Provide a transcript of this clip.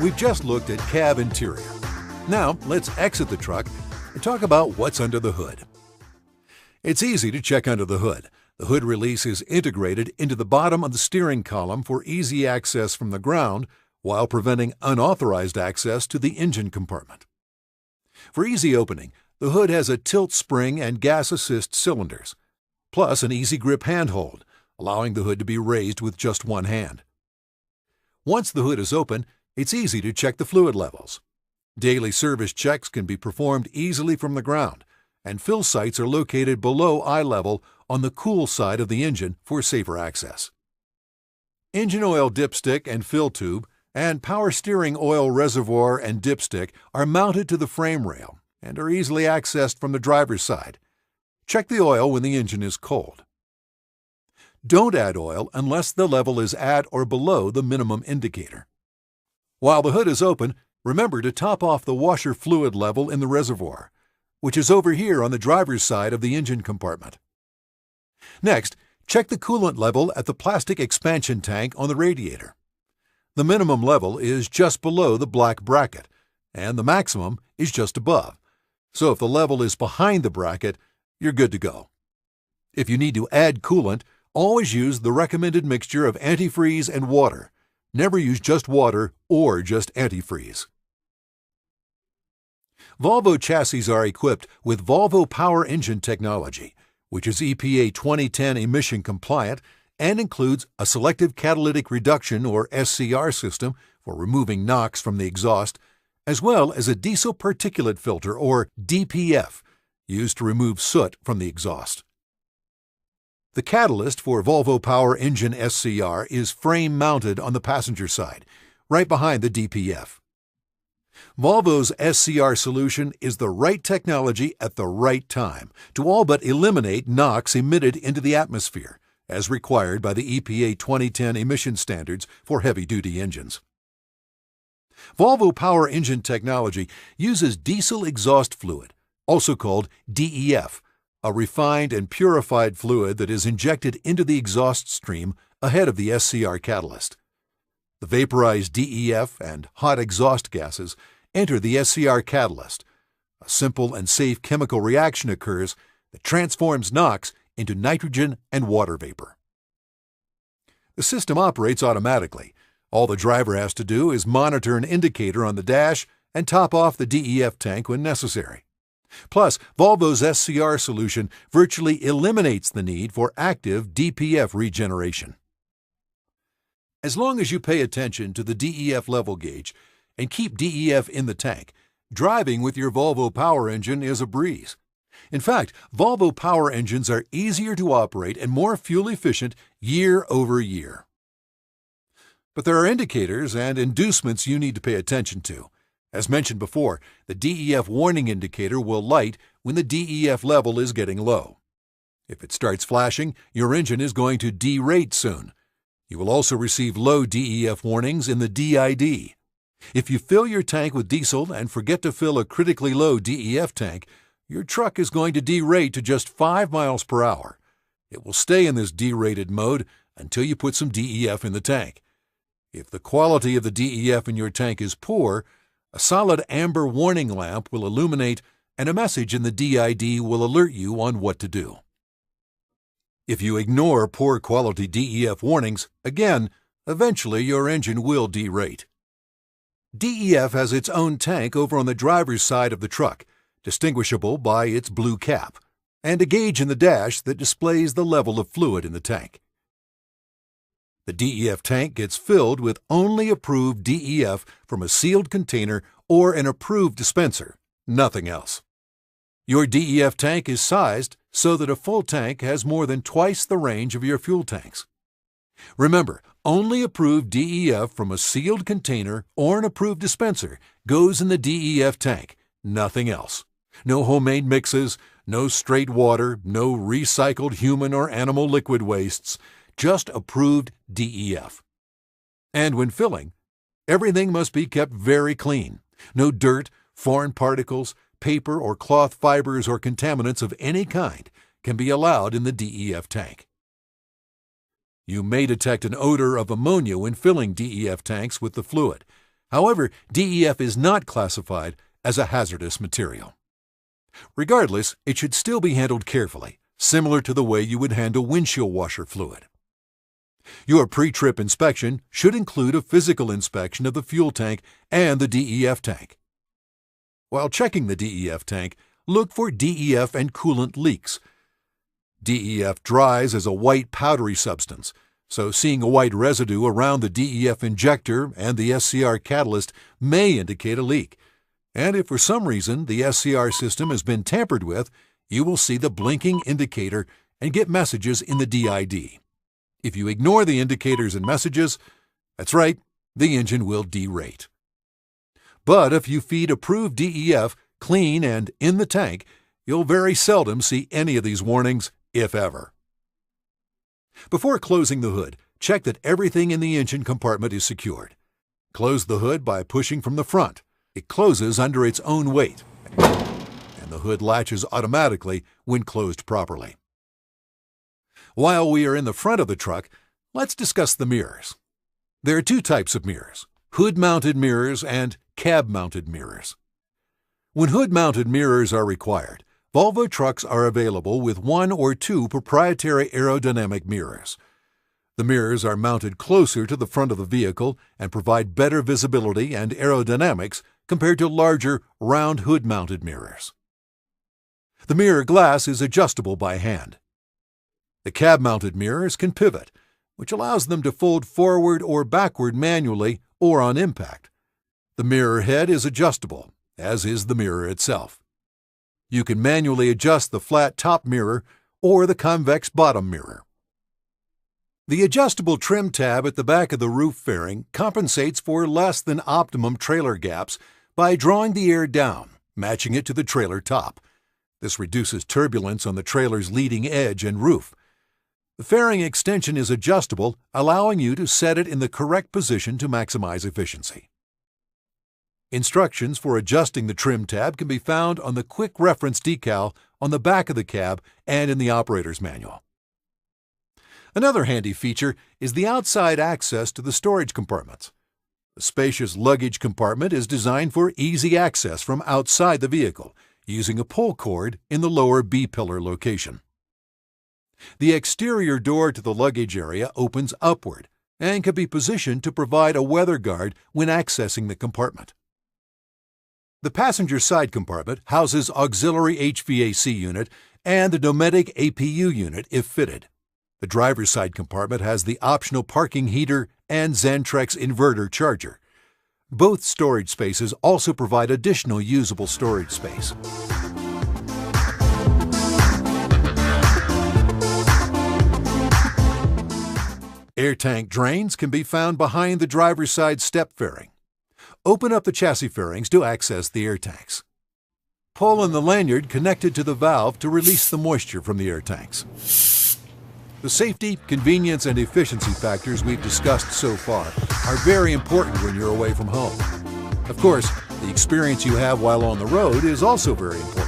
We've just looked at cab interior. Now, let's exit the truck and talk about what's under the hood. It's easy to check under the hood. The hood release is integrated into the bottom of the steering column for easy access from the ground while preventing unauthorized access to the engine compartment. For easy opening, the hood has a tilt spring and gas assist cylinders, plus an easy grip handhold, allowing the hood to be raised with just one hand. Once the hood is open, it's easy to check the fluid levels. Daily service checks can be performed easily from the ground, and fill sites are located below eye level on the cool side of the engine for safer access. Engine oil dipstick and fill tube and power steering oil reservoir and dipstick are mounted to the frame rail and are easily accessed from the driver's side. Check the oil when the engine is cold. Don't add oil unless the level is at or below the minimum indicator. While the hood is open, remember to top off the washer fluid level in the reservoir, which is over here on the driver's side of the engine compartment. Next, check the coolant level at the plastic expansion tank on the radiator. The minimum level is just below the black bracket, and the maximum is just above. So if the level is behind the bracket, you're good to go. If you need to add coolant, always use the recommended mixture of antifreeze and water. Never use just water or just antifreeze. Volvo chassis are equipped with Volvo Power Engine technology, which is EPA 2010 emission compliant and includes a selective catalytic reduction or SCR system for removing NOx from the exhaust, as well as a diesel particulate filter or DPF used to remove soot from the exhaust. The catalyst for Volvo Power Engine SCR is frame-mounted on the passenger side, right behind the DPF. Volvo's SCR solution is the right technology at the right time to all but eliminate NOx emitted into the atmosphere, as required by the EPA 2010 emission standards for heavy-duty engines. Volvo Power Engine technology uses diesel exhaust fluid, also called DEF, a refined and purified fluid that is injected into the exhaust stream ahead of the SCR catalyst. The vaporized DEF and hot exhaust gases enter the SCR catalyst. A simple and safe chemical reaction occurs that transforms NOx into nitrogen and water vapor. The system operates automatically. All the driver has to do is monitor an indicator on the dash and top off the DEF tank when necessary. Plus, Volvo's SCR solution virtually eliminates the need for active DPF regeneration. As long as you pay attention to the DEF level gauge and keep DEF in the tank, driving with your Volvo Power Engine is a breeze. In fact, Volvo Power Engines are easier to operate and more fuel efficient year over year. But there are indicators and inducements you need to pay attention to. As mentioned before, the DEF warning indicator will light when the DEF level is getting low. If it starts flashing, your engine is going to derate soon. You will also receive low DEF warnings in the DID. If you fill your tank with diesel and forget to fill a critically low DEF tank, your truck is going to derate to just 5 miles per hour. It will stay in this derated mode until you put some DEF in the tank. If the quality of the DEF in your tank is poor, a solid amber warning lamp will illuminate and a message in the DID will alert you on what to do. If you ignore poor quality DEF warnings, again, eventually your engine will derate. DEF has its own tank over on the driver's side of the truck, distinguishable by its blue cap, and a gauge in the dash that displays the level of fluid in the tank. The DEF tank gets filled with only approved DEF from a sealed container or an approved dispenser, nothing else. Your DEF tank is sized so that a full tank has more than twice the range of your fuel tanks. Remember, only approved DEF from a sealed container or an approved dispenser goes in the DEF tank, nothing else. No homemade mixes, no straight water, no recycled human or animal liquid wastes, just approved DEF. And when filling, everything must be kept very clean. No dirt, foreign particles, paper or cloth fibers or contaminants of any kind can be allowed in the DEF tank. You may detect an odor of ammonia when filling DEF tanks with the fluid. However, DEF is not classified as a hazardous material. Regardless, it should still be handled carefully, similar to the way you would handle windshield washer fluid. Your pre-trip inspection should include a physical inspection of the fuel tank and the DEF tank. While checking the DEF tank, look for DEF and coolant leaks. DEF dries as a white powdery substance, so seeing a white residue around the DEF injector and the SCR catalyst may indicate a leak. And if for some reason the SCR system has been tampered with, you will see the blinking indicator and get messages in the DID. If you ignore the indicators and messages, that's right, the engine will derate. But if you feed approved DEF clean and in the tank, you'll very seldom see any of these warnings, if ever. Before closing the hood, check that everything in the engine compartment is secured. Close the hood by pushing from the front. It closes under its own weight, and the hood latches automatically when closed properly. While we are in the front of the truck, let's discuss the mirrors. There are two types of mirrors: hood-mounted mirrors and cab-mounted mirrors. When hood-mounted mirrors are required, Volvo trucks are available with 1 or 2 proprietary aerodynamic mirrors. The mirrors are mounted closer to the front of the vehicle and provide better visibility and aerodynamics compared to larger, round hood-mounted mirrors. The mirror glass is adjustable by hand. The cab-mounted mirrors can pivot, which allows them to fold forward or backward manually or on impact. The mirror head is adjustable, as is the mirror itself. You can manually adjust the flat top mirror or the convex bottom mirror. The adjustable trim tab at the back of the roof fairing compensates for less than optimum trailer gaps by drawing the air down, matching it to the trailer top. This reduces turbulence on the trailer's leading edge and roof. The fairing extension is adjustable, allowing you to set it in the correct position to maximize efficiency. Instructions for adjusting the trim tab can be found on the quick reference decal on the back of the cab and in the operator's manual. Another handy feature is the outside access to the storage compartments. The spacious luggage compartment is designed for easy access from outside the vehicle, using a pull cord in the lower B-pillar location. The exterior door to the luggage area opens upward and can be positioned to provide a weather guard when accessing the compartment. The passenger side compartment houses auxiliary HVAC unit and the Dometic APU unit if fitted. The driver's side compartment has the optional parking heater and Xantrex inverter charger. Both storage spaces also provide additional usable storage space. Air tank drains can be found behind the driver's side step fairing. Open up the chassis fairings to access the air tanks. Pull on the lanyard connected to the valve to release the moisture from the air tanks. The safety, convenience, and efficiency factors we've discussed so far are very important when you're away from home. Of course, the experience you have while on the road is also very important.